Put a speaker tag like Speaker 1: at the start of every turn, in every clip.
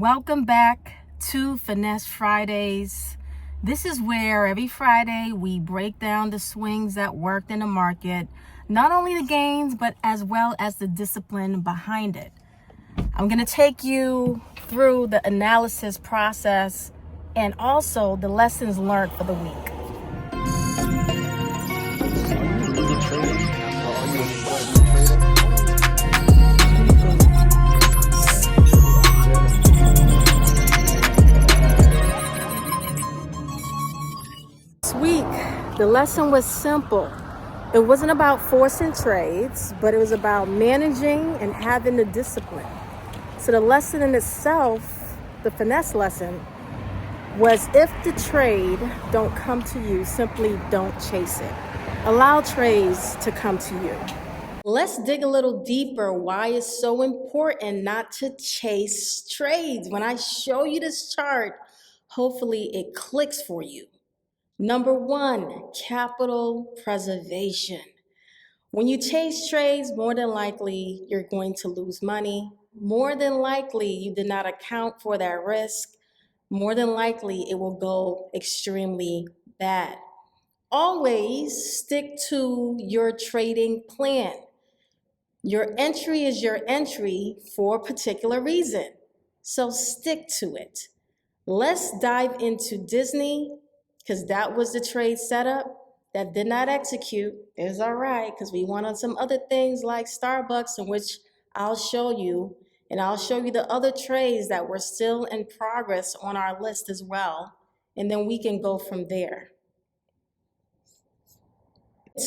Speaker 1: Welcome back to Finesse Fridays. This is where every Friday we break down the swings that worked in the market, not only the gains, but as well as the discipline behind it. I'm going to take you through the analysis process and also the lessons learned for the week. This week, the lesson was simple. It wasn't about forcing trades, but it was about managing and having the discipline. So the lesson in itself, the finesse lesson, was if the trade don't come to you, simply don't chase it. Allow trades to come to you. Let's dig a little deeper why it's so important not to chase trades. When I show you this chart, hopefully it clicks for you. Number one, capital preservation. When you chase trades, more than likely you're going to lose money. More than likely you did not account for that risk. More than likely it will go extremely bad. Always stick to your trading plan. Your entry is your entry for a particular reason. So stick to it. Let's dive into Disney, because that was the trade setup that did not execute. It's all right, because we went on some other things like SBUX, in which I'll show you, and I'll show you the other trades that were still in progress on our list as well, and then we can go from there.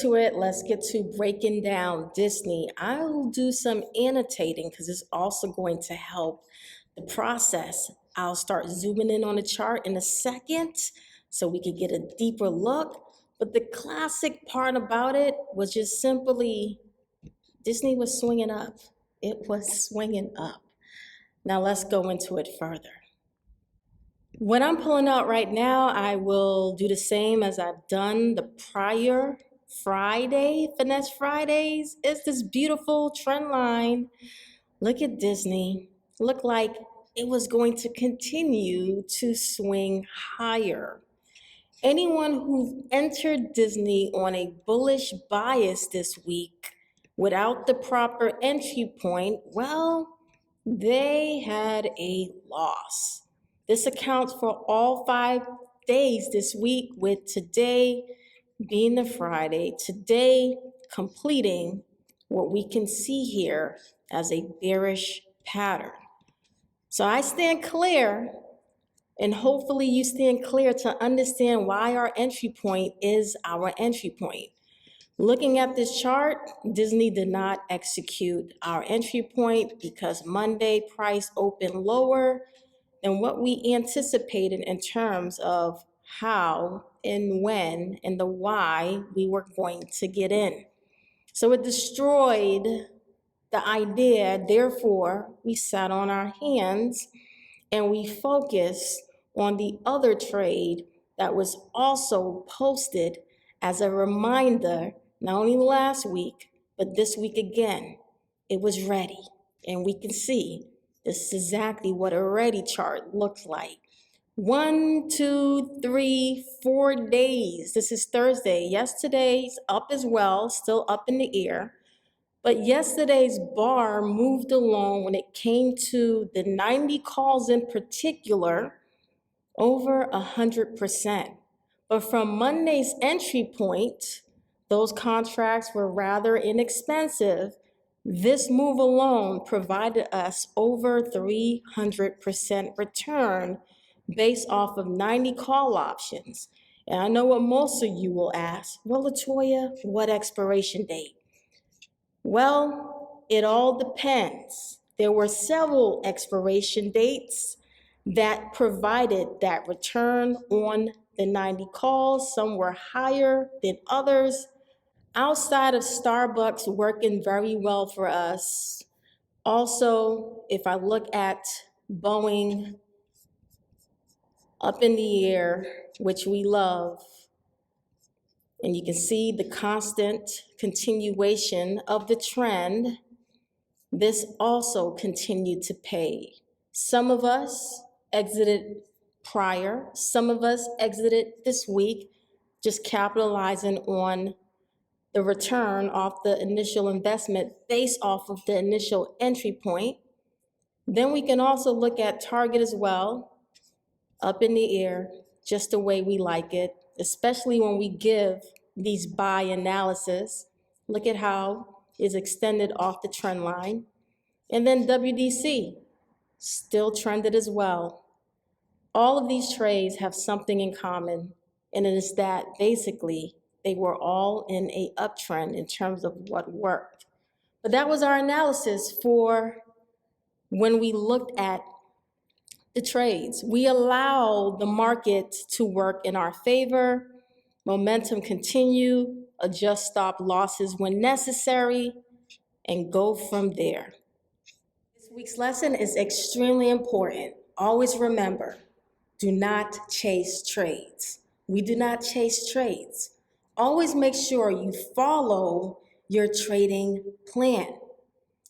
Speaker 1: Let's get to breaking down Disney. I'll do some annotating because it's also going to help the process. I'll start zooming in on the chart in a second so we can get a deeper look. But the classic part about it was just simply Disney was swinging up. It was swinging up. Now let's go into it further. What I'm pulling out right now, I will do the same as I've done the prior Friday, Finesse Fridays. It's this beautiful trend line. Look at Disney. Looked like it was going to continue to swing higher. Anyone who entered Disney on a bullish bias this week without the proper entry point, well, they had a loss. This accounts for all 5 days this week, with today being the Friday, today completing what we can see here as a bearish pattern. So I stand clear, and hopefully you stand clear to understand why our entry point is our entry point. Looking at this chart, Disney did not execute our entry point because Monday price opened lower than what we anticipated in terms of how and when and the why we were going to get in. So it destroyed the idea. Therefore, we sat on our hands and we focused on the other trade that was also posted as a reminder, not only last week, but this week again. It was ready, and we can see this is exactly what a ready chart looks like. 1, 2, 3, 4 days. This is Thursday. Yesterday's up as well, still up in the air. But yesterday's bar moved along when it came to the 90 calls in particular, over 100%. But from Monday's entry point, those contracts were rather inexpensive. This move alone provided us over 300% return based off of 90 call options. And I know what most of you will ask, well, Latoya, what expiration date? Well, it all depends. There were several expiration dates that provided that return on the 90 calls. Some were higher than others. Outside of SBUX working very well for us. Also, if I look at Boeing up in the air, which we love, and you can see the constant continuation of the trend, this also continued to pay. Some of us exited prior, some of us exited this week, just capitalizing on the return off the initial investment based off of the initial entry point. Then we can also look at target as well, up in the air, just the way we like it, especially when we give these buy analysis. Look at how it's extended off the trend line. And then WDC, still trended as well. All of these trades have something in common, and it is that basically they were all in a uptrend in terms of what worked. But that was our analysis for when we looked at the trades. We allow the market to work in our favor, momentum continue, adjust stop losses when necessary, and go from there. This week's lesson is extremely important. Always remember, do not chase trades. We do not chase trades. Always make sure you follow your trading plan.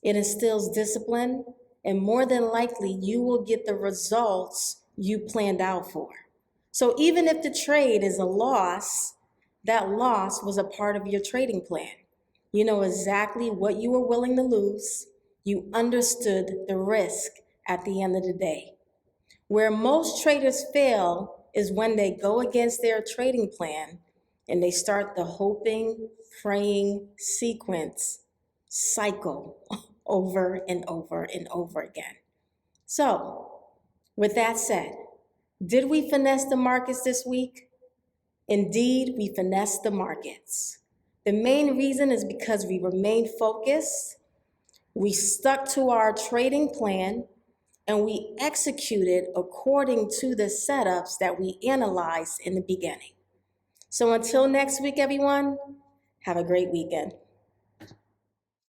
Speaker 1: It instills discipline, and more than likely, you will get the results you planned out for. So even if the trade is a loss, that loss was a part of your trading plan. You know exactly what you were willing to lose. You understood the risk at the end of the day. Where most traders fail is when they go against their trading plan and they start the hoping, praying sequence cycle over and over and over again. So, with that said, did we finesse the markets this week? Indeed, we finessed the markets. The main reason is because we remained focused, we stuck to our trading plan, and we executed according to the setups that we analyzed in the beginning. So until next week, everyone, have a great weekend.